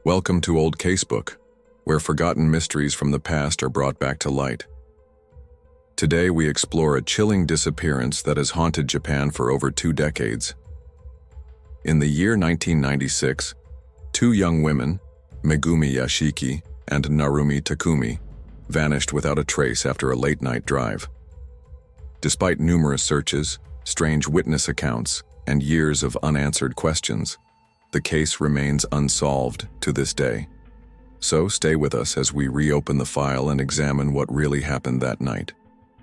Welcome to Old Casebook, where forgotten mysteries from the past are brought back to light. Today we explore a chilling disappearance that has haunted Japan for over 2 decades. In the year 1996, 2 young women, Megumi Yashiki and Narumi Takumi, vanished without a trace after a late-night drive. Despite numerous searches, strange witness accounts, and years of unanswered questions, the case remains unsolved to this day. So stay with us as we reopen the file and examine what really happened that night.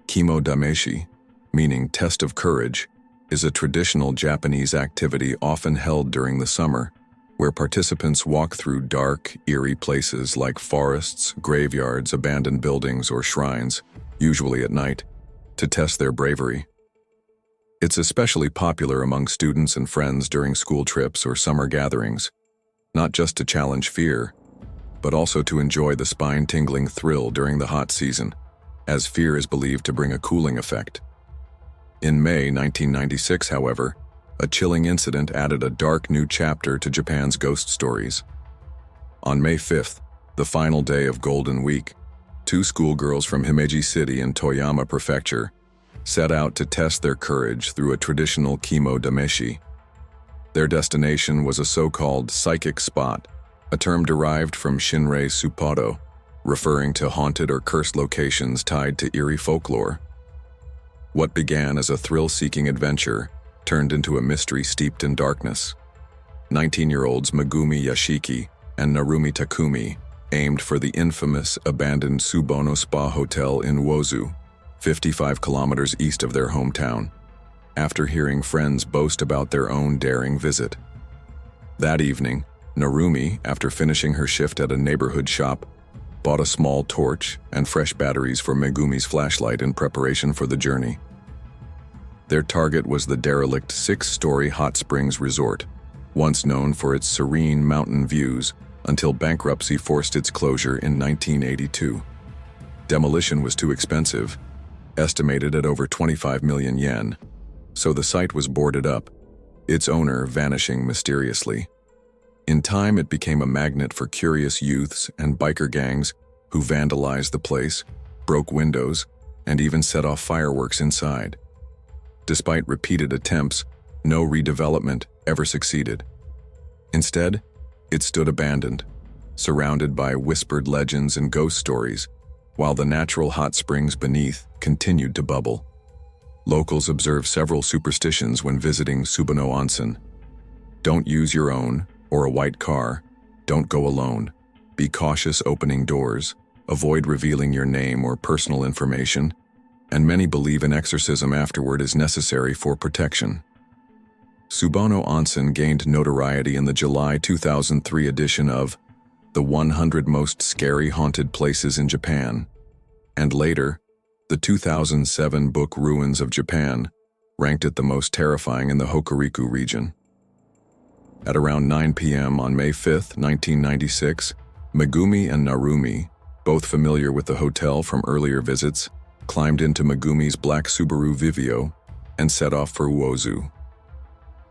Kimo dameshi, meaning test of courage, is a traditional Japanese activity often held during the summer, where participants walk through dark, eerie places like forests, graveyards, abandoned buildings, or shrines, usually at night, to test their bravery. It's especially popular among students and friends during school trips or summer gatherings, not just to challenge fear, but also to enjoy the spine-tingling thrill during the hot season, as fear is believed to bring a cooling effect. In May 1996, however, a chilling incident added a dark new chapter to Japan's ghost stories. On May 5th, the final day of Golden Week, 2 schoolgirls from Himeji City in Toyama Prefecture set out to test their courage through a traditional kimo dameshi. Their destination was a so-called psychic spot, a term derived from Shinrei Supado, referring to haunted or cursed locations tied to eerie folklore. What began as a thrill-seeking adventure turned into a mystery steeped in darkness. 19-year-olds Megumi Yashiki and Narumi Takumi aimed for the infamous abandoned Subono Spa Hotel in Wozu, 55 kilometers east of their hometown, after hearing friends boast about their own daring visit. That evening, Narumi, after finishing her shift at a neighborhood shop, bought a small torch and fresh batteries for Megumi's flashlight in preparation for the journey. Their target was the derelict 6-story hot springs resort, once known for its serene mountain views until bankruptcy forced its closure in 1982. Demolition was too expensive, estimated at over 25 million yen, so the site was boarded up, its owner vanishing mysteriously. In time, it became a magnet for curious youths and biker gangs who vandalized the place, broke windows, and even set off fireworks inside. Despite repeated attempts, no redevelopment ever succeeded. Instead, it stood abandoned, surrounded by whispered legends and ghost stories, while the natural hot springs beneath continued to bubble. Locals observe several superstitions when visiting Subono Onsen. Don't use your own or a white car. Don't go alone. Be cautious opening doors. Avoid revealing your name or personal information. And many believe an exorcism afterward is necessary for protection. Subono Onsen gained notoriety in the July 2003 edition of The 100 Most Scary Haunted Places in Japan, and later, the 2007 book Ruins of Japan ranked it the most terrifying in the Hokuriku region. At around 9 p.m. on May 5, 1996, Megumi and Narumi, both familiar with the hotel from earlier visits, climbed into Megumi's black Subaru Vivio and set off for Wozu.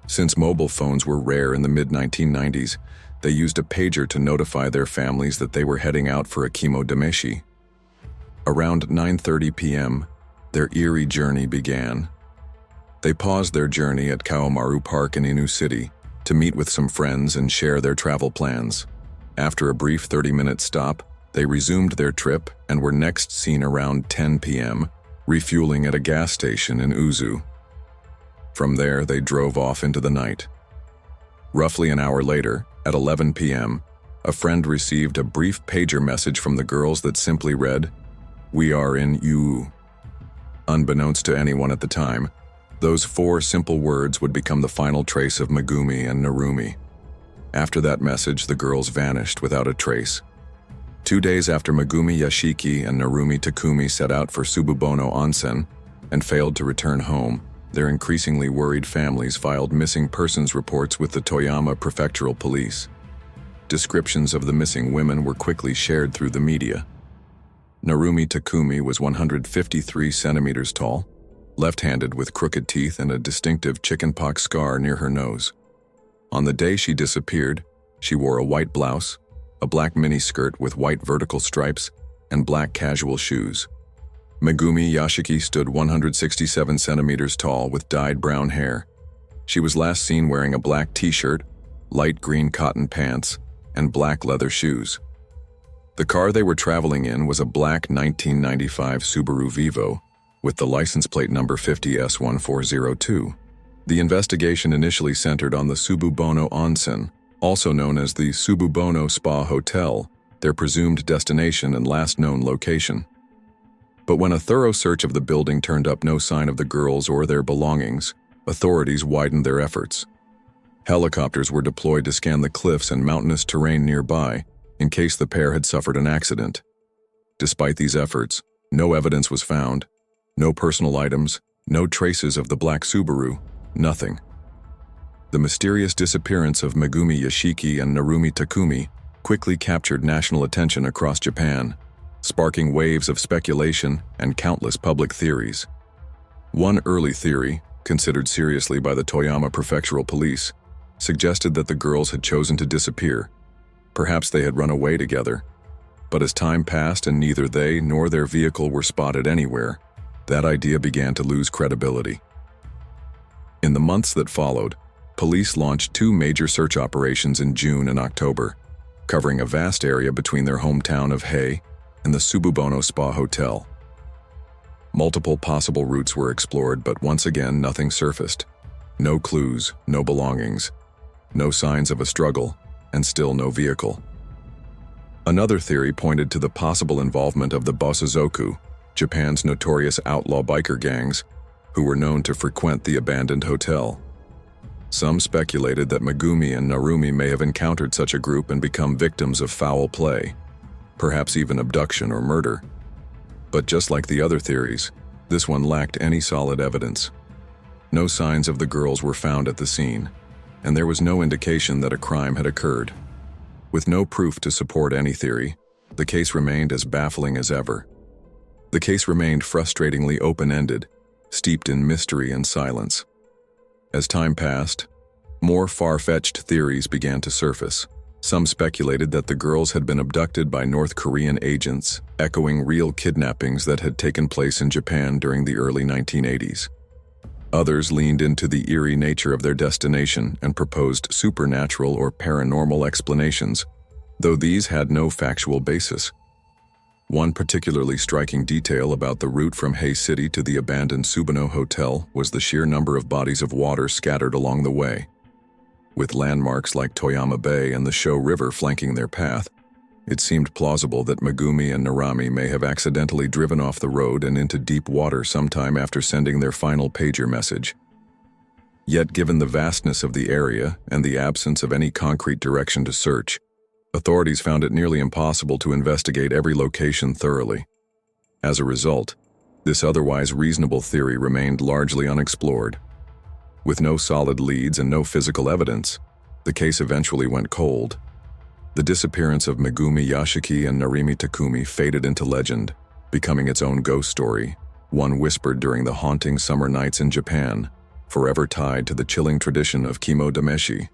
Since mobile phones were rare in the mid-1990s, they used a pager to notify their families that they were heading out for a kimo dameshi. Around 9:30 p.m., their eerie journey began. They paused their journey at Kaomaru Park in Inu City to meet with some friends and share their travel plans. After a brief 30-minute stop, they resumed their trip and were next seen around 10 p.m., refueling at a gas station in Uzu. From there, they drove off into the night. Roughly an hour later, at 11 p.m., a friend received a brief pager message from the girls that simply read, "We are in U." Unbeknownst to anyone at the time, those 4 simple words would become the final trace of Megumi and Narumi. After that message, the girls vanished without a trace. 2 days after Megumi Yashiki and Narumi Takumi set out for Subono Onsen and failed to return home, their increasingly worried families filed missing persons reports with the Toyama Prefectural Police. Descriptions of the missing women were quickly shared through the media. Narumi Takumi was 153 centimeters tall, left-handed with crooked teeth and a distinctive chickenpox scar near her nose. On the day she disappeared, she wore a white blouse, a black miniskirt with white vertical stripes, and black casual shoes. Megumi Yashiki stood 167 centimeters tall with dyed brown hair. She was last seen wearing a black t-shirt, light green cotton pants, and black leather shoes. The car they were traveling in was a black 1995 Subaru Vivo with the license plate number 50S1402. The investigation initially centered on the Sububono Onsen, also known as the Sububono Spa Hotel, their presumed destination and last known location. But when a thorough search of the building turned up no sign of the girls or their belongings, authorities widened their efforts. Helicopters were deployed to scan the cliffs and mountainous terrain nearby in case the pair had suffered an accident. Despite these efforts, no evidence was found, no personal items, no traces of the black Subaru, nothing. The mysterious disappearance of Megumi Yashiki and Narumi Takumi quickly captured national attention across Japan, sparking waves of speculation and countless public theories. One early theory, considered seriously by the Toyama Prefectural Police, suggested that the girls had chosen to disappear. Perhaps they had run away together. But as time passed and neither they nor their vehicle were spotted anywhere, that idea began to lose credibility. In the months that followed, police launched 2 major search operations in June and October, covering a vast area between their hometown of Hei and the Sububono Spa Hotel. Multiple possible routes were explored, but once again nothing surfaced. No clues, no belongings, no signs of a struggle, and still no vehicle. Another theory pointed to the possible involvement of the Bosozoku, Japan's notorious outlaw biker gangs, who were known to frequent the abandoned hotel. Some speculated that Megumi and Narumi may have encountered such a group and become victims of foul play, perhaps even abduction or murder. But just like the other theories, this one lacked any solid evidence. No signs of the girls were found at the scene, and there was no indication that a crime had occurred. With no proof to support any theory, the case remained as baffling as ever. The case remained frustratingly open-ended, steeped in mystery and silence. As time passed, more far-fetched theories began to surface. Some speculated that the girls had been abducted by North Korean agents, echoing real kidnappings that had taken place in Japan during the early 1980s. Others leaned into the eerie nature of their destination and proposed supernatural or paranormal explanations, though these had no factual basis. One particularly striking detail about the route from Hei City to the abandoned Sububono Hotel was the sheer number of bodies of water scattered along the way. With landmarks like Toyama Bay and the Sho River flanking their path, it seemed plausible that Megumi and Narumi may have accidentally driven off the road and into deep water sometime after sending their final pager message. Yet, given the vastness of the area and the absence of any concrete direction to search, authorities found it nearly impossible to investigate every location thoroughly. As a result, this otherwise reasonable theory remained largely unexplored. With no solid leads and no physical evidence, the case eventually went cold. The disappearance of Megumi Yashiki and Narumi Takumi faded into legend, becoming its own ghost story, one whispered during the haunting summer nights in Japan, forever tied to the chilling tradition of kimodameshi.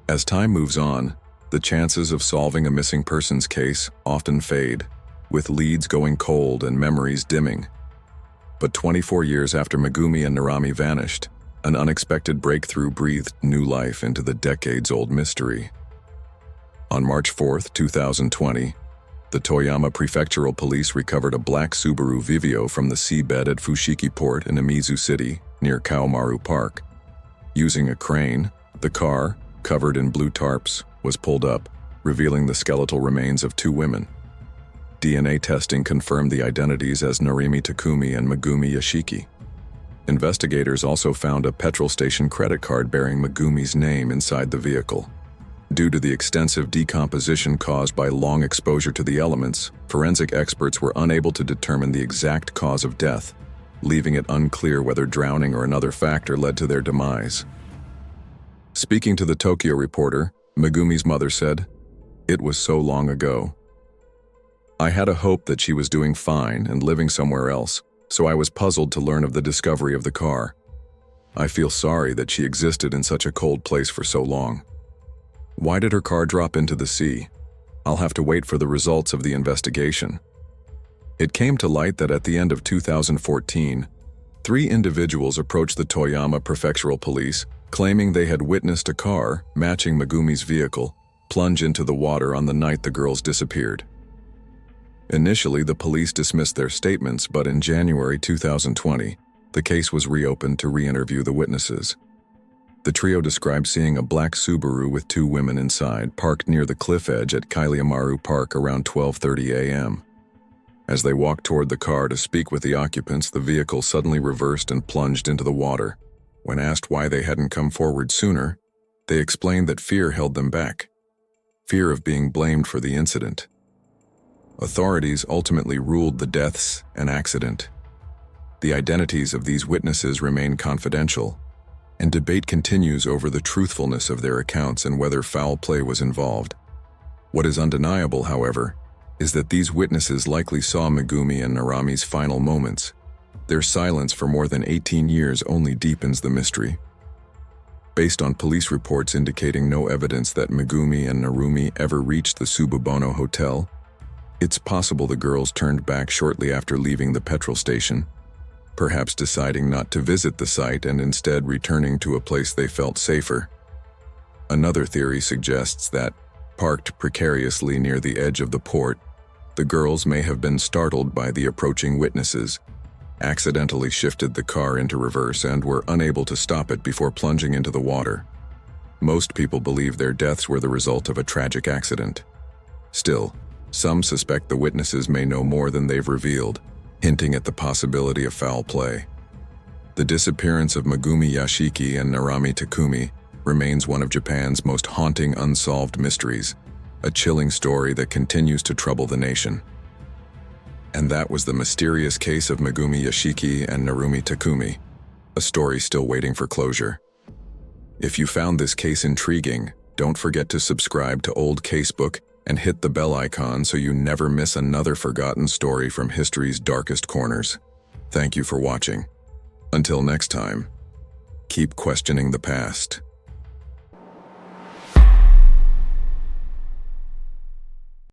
As time moves on, the chances of solving a missing persons case often fade, with leads going cold and memories dimming. But 24 years after Megumi and Narumi vanished, an unexpected breakthrough breathed new life into the decades-old mystery. On March 4, 2020, the Toyama Prefectural Police recovered a black Subaru Vivio from the seabed at Fushiki Port in Imizu City, near Kaomaru Park. Using a crane, the car, covered in blue tarps, was pulled up, revealing the skeletal remains of 2 women. DNA testing confirmed the identities as Narumi Takumi and Megumi Yashiki. Investigators also found a petrol station credit card bearing Megumi's name inside the vehicle. Due to the extensive decomposition caused by long exposure to the elements, forensic experts were unable to determine the exact cause of death, leaving it unclear whether drowning or another factor led to their demise. Speaking to the Tokyo Reporter, Megumi's mother said, "It was so long ago. I had a hope that she was doing fine and living somewhere else, so I was puzzled to learn of the discovery of the car. I feel sorry that she existed in such a cold place for so long. Why did her car drop into the sea? I'll have to wait for the results of the investigation. It came to light that at the end of 2014, 3 individuals approached the Toyama Prefectural Police, claiming they had witnessed a car, matching Megumi's vehicle, plunge into the water on the night the girls disappeared. Initially, the police dismissed their statements, but in January 2020, the case was reopened to re-interview the witnesses. The trio described seeing a black Subaru with 2 women inside, parked near the cliff edge at Kailiamaru Park around 12:30 a.m. As they walked toward the car to speak with the occupants, the vehicle suddenly reversed and plunged into the water. When asked why they hadn't come forward sooner, they explained that fear held them back. Fear of being blamed for the incident. Authorities ultimately ruled the deaths an accident. The identities of these witnesses remain confidential, and debate continues over the truthfulness of their accounts and whether foul play was involved. What is undeniable, however, is that these witnesses likely saw Megumi and Narumi's final moments. Their silence for more than 18 years only deepens the mystery. Based on police reports indicating no evidence that Megumi and Narumi ever reached the Sububono Hotel, it's possible the girls turned back shortly after leaving the petrol station, perhaps deciding not to visit the site and instead returning to a place they felt safer. Another theory suggests that, parked precariously near the edge of the port, the girls may have been startled by the approaching witnesses, accidentally shifted the car into reverse and were unable to stop it before plunging into the water. Most people believe their deaths were the result of a tragic accident. Still, some suspect the witnesses may know more than they've revealed, hinting at the possibility of foul play. The disappearance of Megumi Yashiki and Narumi Takumi remains one of Japan's most haunting unsolved mysteries, a chilling story that continues to trouble the nation. And that was the mysterious case of Megumi Yashiki and Narumi Takumi, a story still waiting for closure. If you found this case intriguing, don't forget to subscribe to Old Casebook and hit the bell icon so you never miss another forgotten story from history's darkest corners. Thank you for watching. Until next time, keep questioning the past.